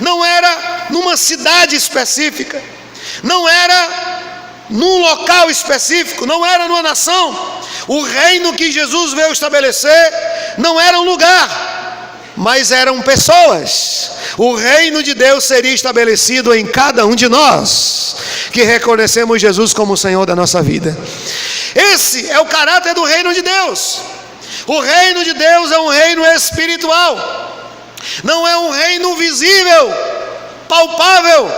não era numa cidade específica, não era num local específico, não era numa nação. O reino que Jesus veio estabelecer não era um lugar, mas eram pessoas. O reino de Deus seria estabelecido em cada um de nós que reconhecemos Jesus como o Senhor da nossa vida. Esse é o caráter do reino de Deus. O reino de Deus é um reino espiritual, não é um reino visível, palpável,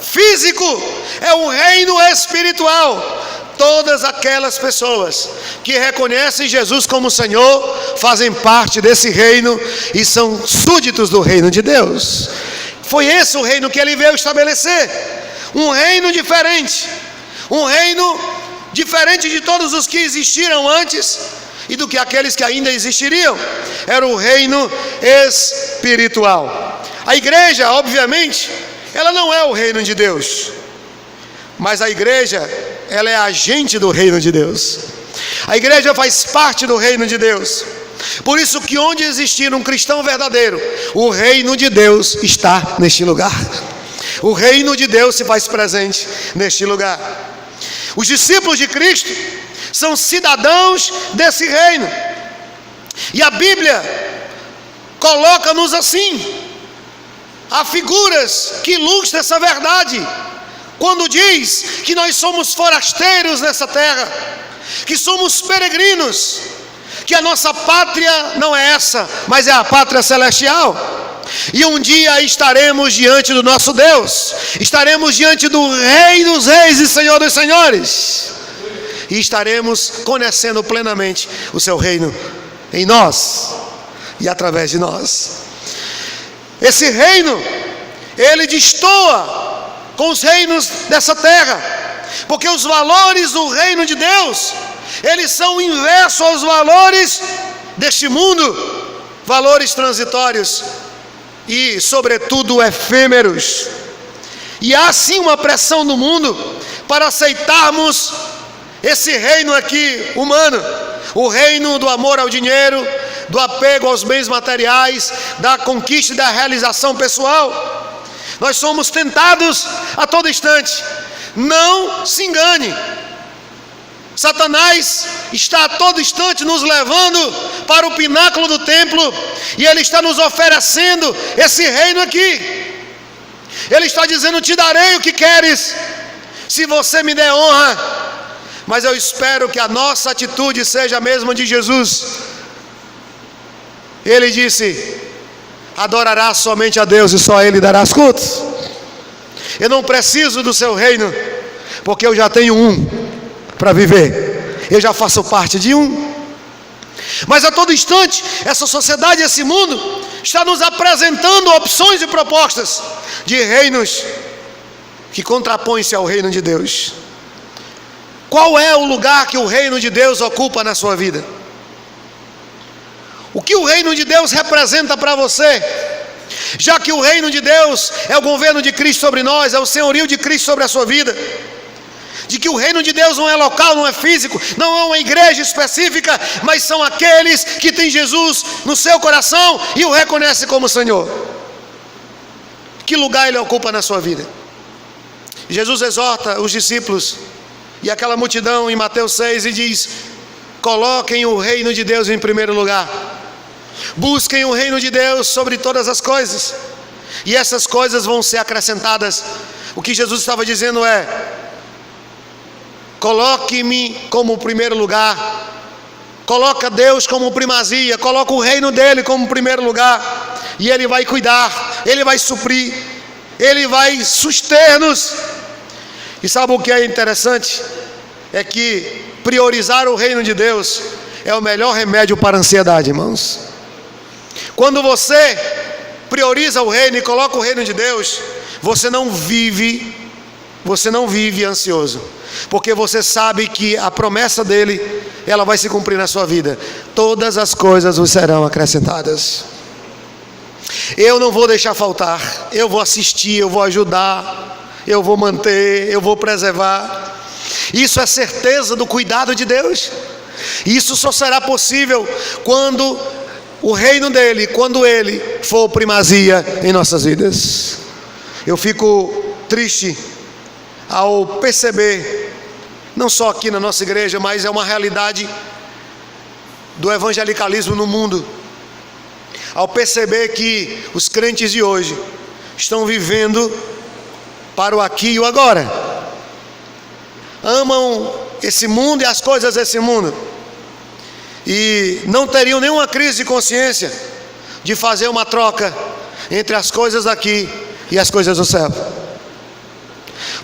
físico, é um reino espiritual. Todas aquelas pessoas que reconhecem Jesus como Senhor fazem parte desse reino e são súditos do reino de Deus. Foi esse o reino que ele veio estabelecer, um reino diferente, um reino diferente de todos os que existiram antes e do que aqueles que ainda existiriam. Era o reino espiritual. A igreja, obviamente, ela não é o reino de Deus, mas a igreja, ela é agente do reino de Deus. A igreja faz parte do reino de Deus. Por isso que onde existir um cristão verdadeiro, o reino de Deus está neste lugar. O reino de Deus se faz presente neste lugar. Os discípulos de Cristo são cidadãos desse reino. E a Bíblia coloca-nos assim. Há figuras que ilustram essa verdade, quando diz que nós somos forasteiros nessa terra, que somos peregrinos, que a nossa pátria não é essa, mas é a pátria celestial. E um dia estaremos diante do nosso Deus, estaremos diante do Rei dos Reis e Senhor dos Senhores, e estaremos conhecendo plenamente o seu reino em nós e através de nós. Esse reino, ele destoa com os reinos dessa terra, porque os valores do reino de Deus, eles são inversos aos valores deste mundo, valores transitórios e, sobretudo, efêmeros. E há sim uma pressão no mundo para aceitarmos esse reino aqui humano, o reino do amor ao dinheiro, do apego aos bens materiais, da conquista e da realização pessoal. Nós somos tentados a todo instante. Não se engane, Satanás está a todo instante nos levando para o pináculo do templo, e ele está nos oferecendo esse reino aqui. Ele está dizendo: te darei o que queres, se você me der honra. Mas eu espero que a nossa atitude seja a mesma de Jesus. Ele disse: adorarás somente a Deus e só a Ele darás cultos. Eu não preciso do seu reino, porque eu já tenho um para viver. Eu já faço parte de um. Mas a todo instante, essa sociedade, esse mundo, está nos apresentando opções e propostas de reinos que contrapõem-se ao reino de Deus. Qual é o lugar que o reino de Deus ocupa na sua vida? O que o reino de Deus representa para você? Já que o reino de Deus é o governo de Cristo sobre nós, é o senhorio de Cristo sobre a sua vida, de que o reino de Deus não é local, não é físico, não é uma igreja específica, mas são aqueles que têm Jesus no seu coração e o reconhecem como Senhor. Que lugar Ele ocupa na sua vida? Jesus exorta os discípulos e aquela multidão em Mateus 6 e diz: coloquem o reino de Deus em primeiro lugar, busquem o reino de Deus sobre todas as coisas, e essas coisas vão ser acrescentadas. O que Jesus estava dizendo é: coloque-me como primeiro lugar, coloca Deus como primazia, coloca o reino dele como primeiro lugar, e Ele vai cuidar, Ele vai suprir, Ele vai suster-nos. E sabe o que é interessante? É que priorizar o reino de Deus é o melhor remédio para a ansiedade, irmãos. Quando você prioriza o reino e coloca o reino de Deus, você não vive ansioso, porque você sabe que a promessa dele, ela vai se cumprir na sua vida. Todas as coisas vos serão acrescentadas. Eu não vou deixar faltar, eu vou assistir, eu vou ajudar, eu vou manter, eu vou preservar. Isso é certeza do cuidado de Deus. Isso só será possível quando o reino dele quando ele for primazia em nossas vidas. Eu fico triste ao perceber, não só aqui na nossa igreja, mas é uma realidade do evangelicalismo no mundo, ao perceber que os crentes de hoje estão vivendo para o aqui e o agora, amam esse mundo e as coisas desse mundo, e não teriam nenhuma crise de consciência de fazer uma troca entre as coisas aqui e as coisas do céu,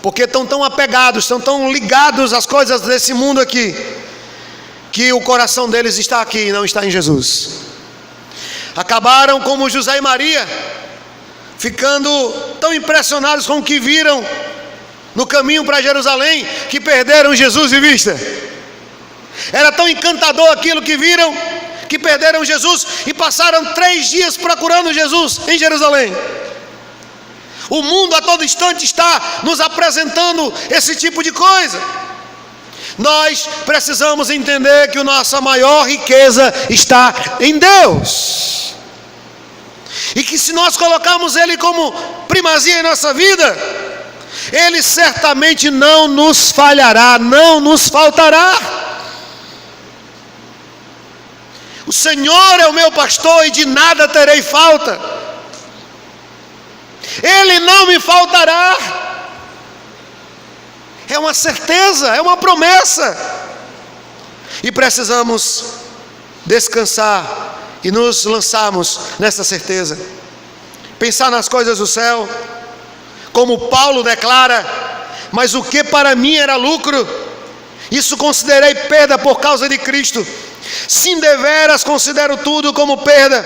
porque estão tão apegados, estão tão ligados às coisas desse mundo aqui, que o coração deles está aqui e não está em Jesus. Acabaram como José e Maria, ficando tão impressionados com o que viram no caminho para Jerusalém, que perderam Jesus de vista. Era tão encantador aquilo que viram, que perderam Jesus e passaram 3 dias procurando Jesus em Jerusalém. O mundo a todo instante está nos apresentando esse tipo de coisa. Nós precisamos entender que a nossa maior riqueza está em Deus, e que se nós colocarmos Ele como primazia em nossa vida, Ele certamente não nos falhará, não nos faltará. O Senhor é o meu pastor e de nada terei falta. Ele não me faltará. É uma certeza, é uma promessa. E precisamos descansar e nos lançarmos nessa certeza. Pensar nas coisas do céu, como Paulo declara: mas o que para mim era lucro, isso considerei perda por causa de Cristo. Sim, deveras considero tudo como perda,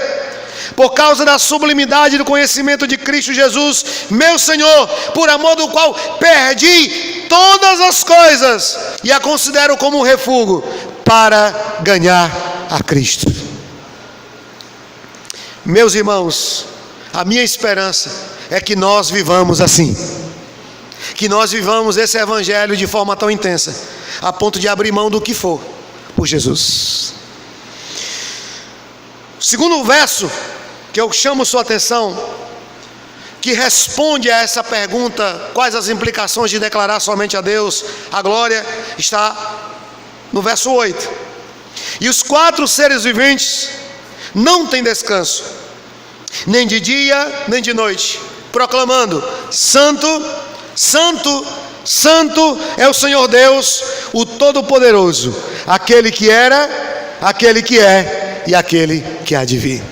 por causa da sublimidade do conhecimento de Cristo Jesus, meu Senhor, por amor do qual perdi todas as coisas e a considero como refúgio para ganhar a Cristo. Meus irmãos, a minha esperança é que nós vivamos assim, que nós vivamos esse evangelho de forma tão intensa, a ponto de abrir mão do que for por Jesus. O segundo verso que eu chamo sua atenção, que responde a essa pergunta, quais as implicações de declarar somente a Deus a glória, está no verso 8. E os 4 seres viventes não têm descanso, nem de dia, nem de noite, proclamando: Santo, Santo, Santo é o Senhor Deus, o Todo-Poderoso, aquele que era, aquele que é e aquele que há de vir.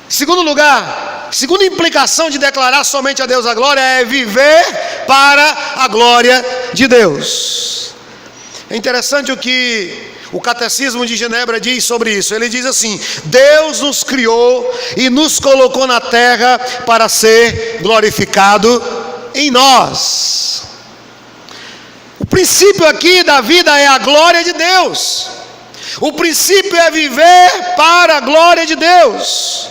Segundo lugar, segunda implicação de declarar somente a Deus a glória é viver para a glória de Deus. É interessante o que o Catecismo de Genebra diz sobre isso. Ele diz assim: Deus nos criou e nos colocou na terra para ser glorificado em nós. O princípio aqui da vida é a glória de Deus. O princípio é viver para a glória de Deus.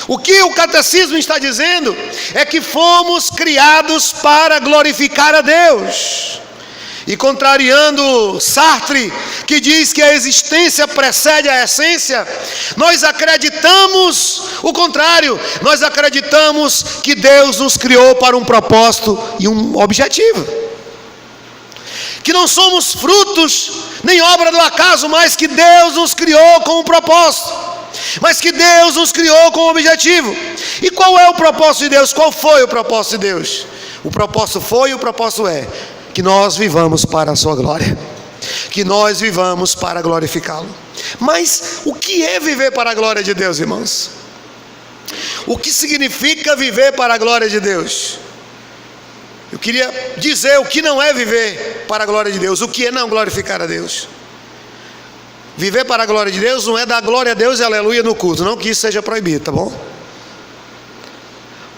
O que o catecismo está dizendo é que fomos criados para glorificar a Deus. E contrariando Sartre, que diz que a existência precede a essência, nós acreditamos o contrário. Nós acreditamos que Deus nos criou para um propósito e um objetivo, que não somos frutos nem obra do acaso, mas que Deus nos criou com um propósito, mas que Deus nos criou com um objetivo. E qual é o propósito de Deus? Qual foi o propósito de Deus? O propósito foi e o propósito é que nós vivamos para a sua glória, que nós vivamos para glorificá-lo. Mas o que é viver para a glória de Deus, irmãos? O que significa viver para a glória de Deus? Eu queria dizer o que não é viver para a glória de Deus, o que é não glorificar a Deus. Viver para a glória de Deus não é dar glória a Deus e aleluia no culto, não que isso seja proibido, tá bom?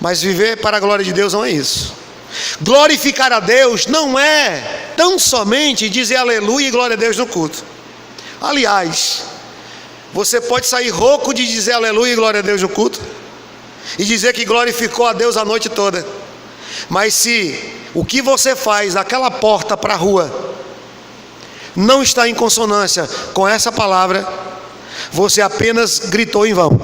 Mas viver para a glória de Deus não é isso. Glorificar a Deus não é tão somente dizer aleluia e glória a Deus no culto. Aliás, você pode sair rouco de dizer aleluia e glória a Deus no culto e dizer que glorificou a Deus a noite toda, mas se o que você faz daquela porta para a rua não está em consonância com essa palavra, você apenas gritou em vão.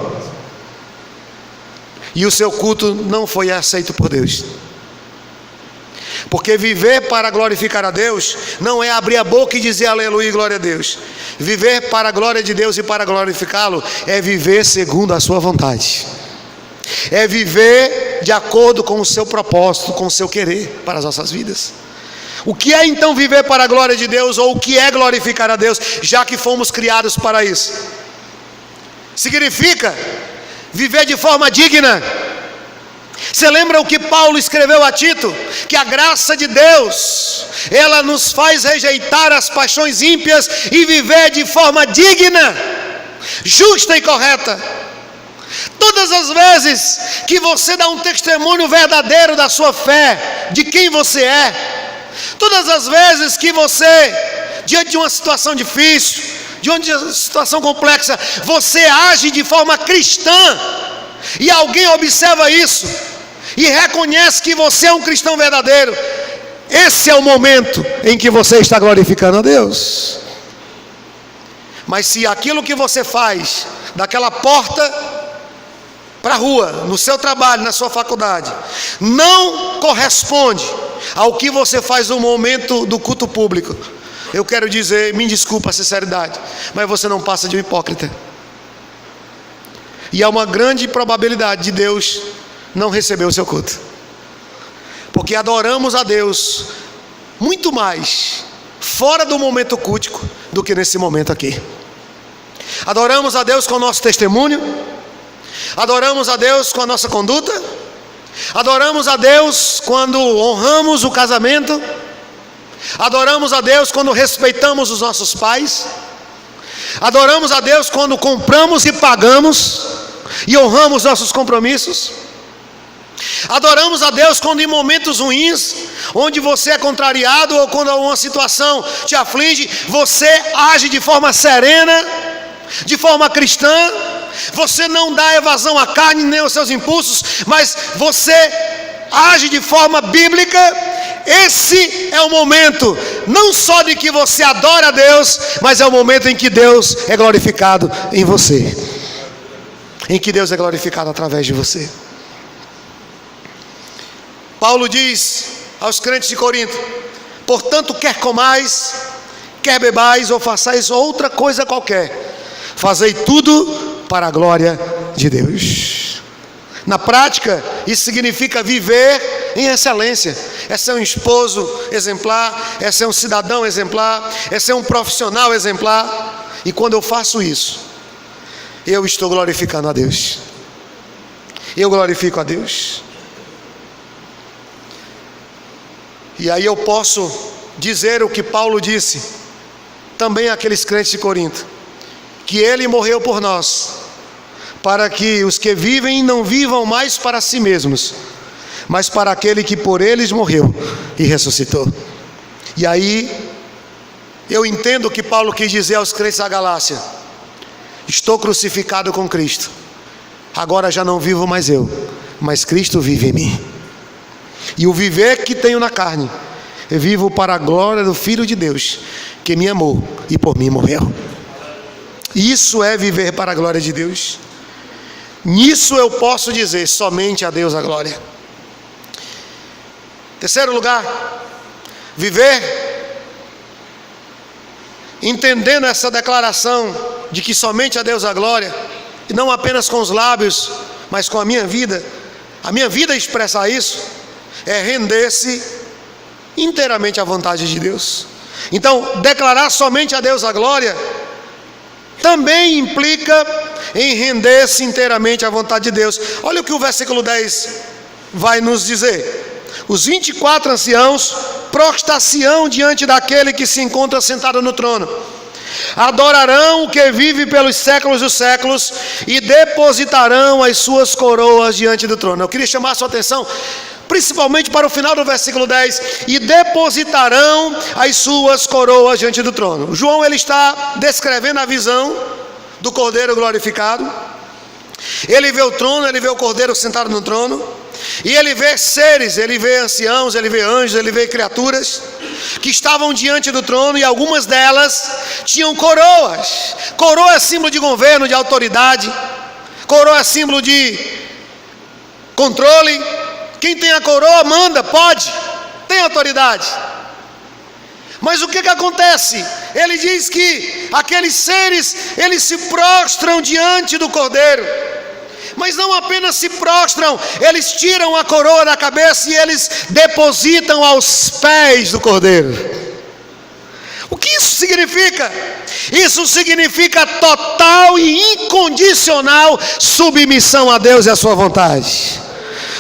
E o seu culto não foi aceito por Deus. Porque viver para glorificar a Deus não é abrir a boca e dizer aleluia e glória a Deus. Viver para a glória de Deus e para glorificá-lo é viver segundo a sua vontade. É viver de acordo com o seu propósito, com o seu querer para as nossas vidas. O que é então viver para a glória de Deus, ou o que é glorificar a Deus, já que fomos criados para isso? Significa viver de forma digna. Você lembra o que Paulo escreveu a Tito? Que a graça de Deus, ela nos faz rejeitar as paixões ímpias e viver de forma digna, justa e correta. Todas as vezes que você dá um testemunho verdadeiro da sua fé, de quem você é, todas as vezes que você, diante de uma situação difícil, diante de uma situação complexa, você age de forma cristã, e alguém observa isso e reconhece que você é um cristão verdadeiro, esse é o momento em que você está glorificando a Deus. Mas se aquilo que você faz, daquela porta para a rua, no seu trabalho, na sua faculdade, não corresponde ao que você faz no momento do culto público, eu quero dizer, me desculpa a sinceridade, mas você não passa de um hipócrita. E há uma grande probabilidade de Deus não receber o seu culto, porque adoramos a Deus muito mais fora do momento cultico do que nesse momento aqui. Adoramos a Deus com o nosso testemunho, adoramos a Deus com a nossa conduta, adoramos a Deus quando honramos o casamento, adoramos a Deus quando respeitamos os nossos pais, adoramos a Deus quando compramos e pagamos e honramos nossos compromissos, adoramos a Deus quando em momentos ruins, onde você é contrariado ou quando uma situação te aflige, você age de forma serena, de forma cristã. Você não dá evasão à carne nem aos seus impulsos, mas você age de forma bíblica. Esse é o momento, não só de que você adora a Deus, mas é o momento em que Deus é glorificado em você, em que Deus é glorificado através de você. Paulo diz aos crentes de Corinto: portanto, quer comais, quer bebais ou façais outra coisa qualquer, fazei tudo para a glória de Deus. Na prática, isso significa viver em excelência. É ser um esposo exemplar, é ser um cidadão exemplar, é ser um profissional exemplar. E quando eu faço isso, eu estou glorificando a Deus. Eu glorifico a Deus. E aí eu posso dizer o que Paulo disse também àqueles crentes de Corinto: que Ele morreu por nós, para que os que vivem não vivam mais para si mesmos, mas para aquele que por eles morreu e ressuscitou. E aí eu entendo o que Paulo quis dizer aos crentes da Galácia: estou crucificado com Cristo, agora já não vivo mais eu, mas Cristo vive em mim. E o viver que tenho na carne, eu vivo para a glória do Filho de Deus, que me amou e por mim morreu. Isso é viver para a glória de Deus. Nisso eu posso dizer somente a Deus a glória. Terceiro lugar, viver entendendo essa declaração de que somente a Deus a glória, e não apenas com os lábios, mas com a minha vida expressar isso, é render-se inteiramente à vontade de Deus. Então, declarar somente a Deus a glória também implica em render-se inteiramente à vontade de Deus. Olha o que o versículo 10 vai nos dizer: os 24 anciãos prostrar-se-ão diante daquele que se encontra sentado no trono, adorarão o que vive pelos séculos dos séculos e depositarão as suas coroas diante do trono. Eu queria chamar a sua atenção principalmente para o final do versículo 10: e depositarão as suas coroas diante do trono. João, ele está descrevendo a visão do Cordeiro glorificado. Ele vê o trono, ele vê o Cordeiro sentado no trono, E ele vê seres, ele vê anciãos, ele vê anjos, ele vê criaturas que estavam diante do trono, e algumas delas tinham coroas. Coroa é símbolo de governo, de autoridade. Coroa é símbolo de controle. Quem tem a coroa manda, pode, tem autoridade. Mas o que acontece? Ele diz que aqueles seres, eles se prostram diante do Cordeiro. Mas não apenas se prostram, eles tiram a coroa da cabeça e eles depositam aos pés do Cordeiro. O que isso significa? Isso significa total e incondicional submissão a Deus e à sua vontade.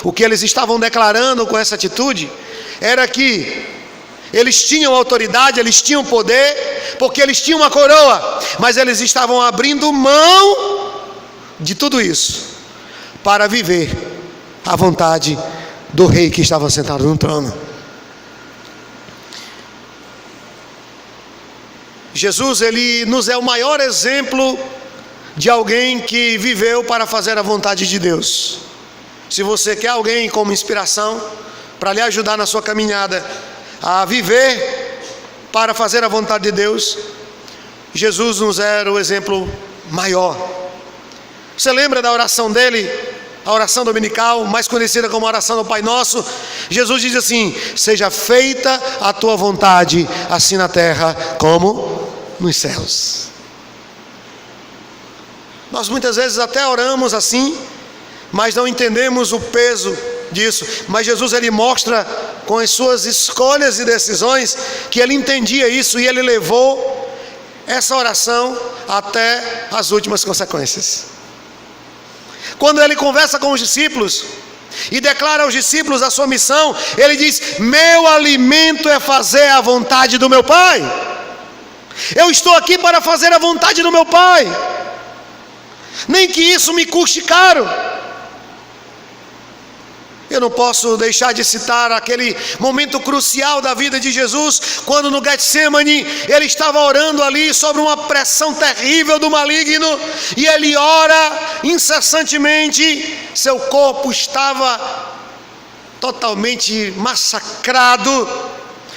O que eles estavam declarando com essa atitude era que eles tinham autoridade, eles tinham poder, porque eles tinham uma coroa, mas eles estavam abrindo mão de tudo isso para viver a vontade do rei que estava sentado no trono. Jesus, ele nos é o maior exemplo de alguém que viveu para fazer a vontade de Deus. Se você quer alguém como inspiração para lhe ajudar na sua caminhada a viver para fazer a vontade de Deus, Jesus nos era o exemplo maior. Você lembra da oração dele? A oração dominical, mais conhecida como a oração do Pai Nosso. Jesus diz assim: seja feita a tua vontade, assim na terra como nos céus. Nós muitas vezes até oramos assim, mas não entendemos o peso disso. Mas Jesus, ele mostra com as suas escolhas e decisões que ele entendia isso, e ele levou essa oração até as últimas consequências. Quando ele conversa com os discípulos e declara aos discípulos a sua missão, ele diz: meu alimento é fazer a vontade do meu Pai. Eu estou aqui para fazer a vontade do meu Pai, nem que isso me custe caro. Eu não posso deixar de citar aquele momento crucial da vida de Jesus, quando no Getsemane ele estava orando ali sobre uma pressão terrível do maligno, e ele ora incessantemente. Seu corpo estava totalmente massacrado,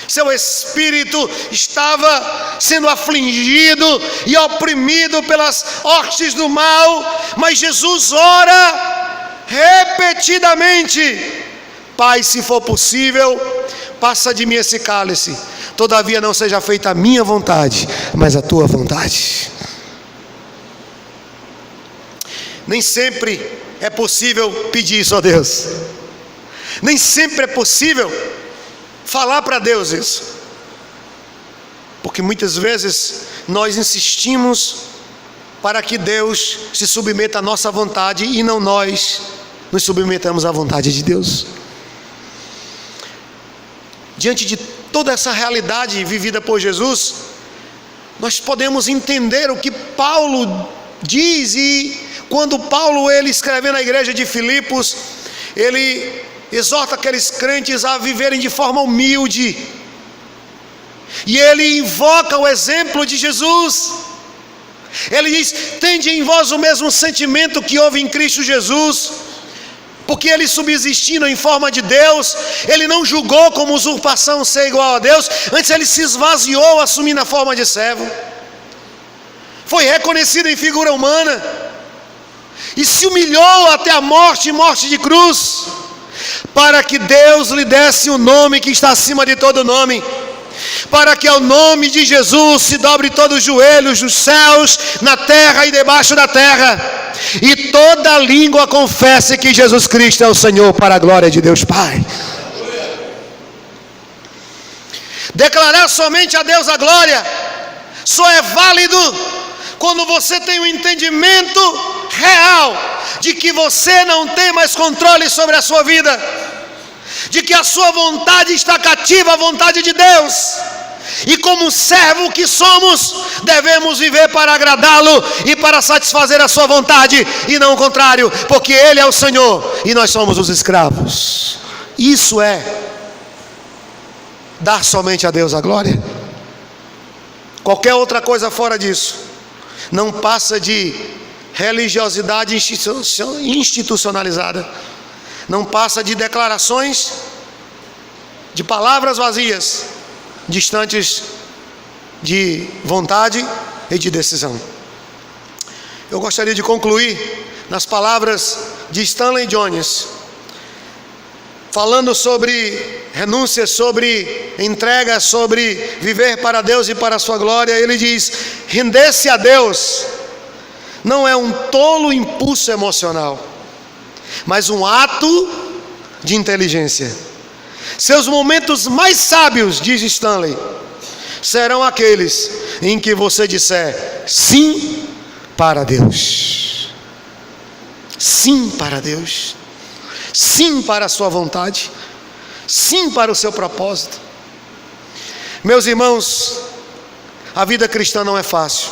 seu espírito estava sendo afligido e oprimido pelas hostes do mal, mas Jesus ora repetidamente: Pai, se for possível, passa de mim esse cálice, todavia não seja feita a minha vontade, mas a tua vontade. Nem sempre é possível pedir isso a Deus, nem sempre é possível falar para Deus isso, porque muitas vezes nós insistimos para que Deus se submeta à nossa vontade e não nós nos submetamos à vontade de Deus. Diante de toda essa realidade vivida por Jesus, nós podemos entender o que Paulo diz. E quando Paulo, ele escrevendo na igreja de Filipos, ele exorta aqueles crentes a viverem de forma humilde, e ele invoca o exemplo de Jesus. Ele diz: tende em vós o mesmo sentimento que houve em Cristo Jesus, porque ele, subsistindo em forma de Deus, ele não julgou como usurpação ser igual a Deus, antes ele se esvaziou, assumindo a forma de servo, foi reconhecido em figura humana e se humilhou até a morte, morte de cruz, para que Deus lhe desse o nome que está acima de todo nome, para que ao nome de Jesus se dobre todos os joelhos dos céus, na terra e debaixo da terra, e toda língua confesse que Jesus Cristo é o Senhor, para a glória de Deus Pai. Declarar somente a Deus a glória só é válido quando você tem um entendimento real de que você não tem mais controle sobre a sua vida, de que a sua vontade está cativa à vontade de Deus, e como servo que somos, devemos viver para agradá-lo e para satisfazer a sua vontade, e não o contrário, porque Ele é o Senhor e nós somos os escravos. Isso é dar somente a Deus a glória. Qualquer outra coisa fora disso não passa de religiosidade institucionalizada, não passa de declarações, de palavras vazias, distantes de vontade e de decisão. Eu gostaria de concluir nas palavras de Stanley Jones, falando sobre renúncia, sobre entrega, sobre viver para Deus e para a sua glória. Ele diz: render-se a Deus não é um tolo impulso emocional, mas um ato de inteligência. Seus momentos mais sábios, diz Stanley, serão aqueles em que você disser sim para Deus. Sim para Deus. Sim para a sua vontade. Sim para o seu propósito. Meus irmãos, a vida cristã não é fácil.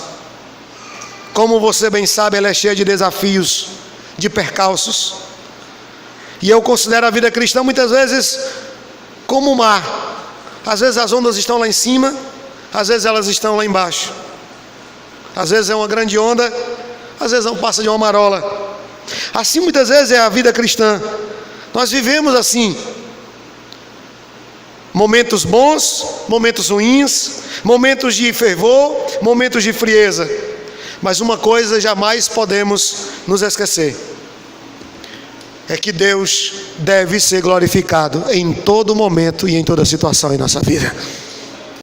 Como você bem sabe, ela é cheia de desafios, de percalços. E eu considero a vida cristã muitas vezes como o mar. Às vezes as ondas estão lá em cima, às vezes elas estão lá embaixo. Às vezes é uma grande onda, às vezes não passa de uma marola. Assim muitas vezes é a vida cristã. Nós vivemos assim, momentos bons, momentos ruins, momentos de fervor, momentos de frieza. Mas uma coisa jamais podemos nos esquecer: é que Deus deve ser glorificado em todo momento e em toda situação em nossa vida.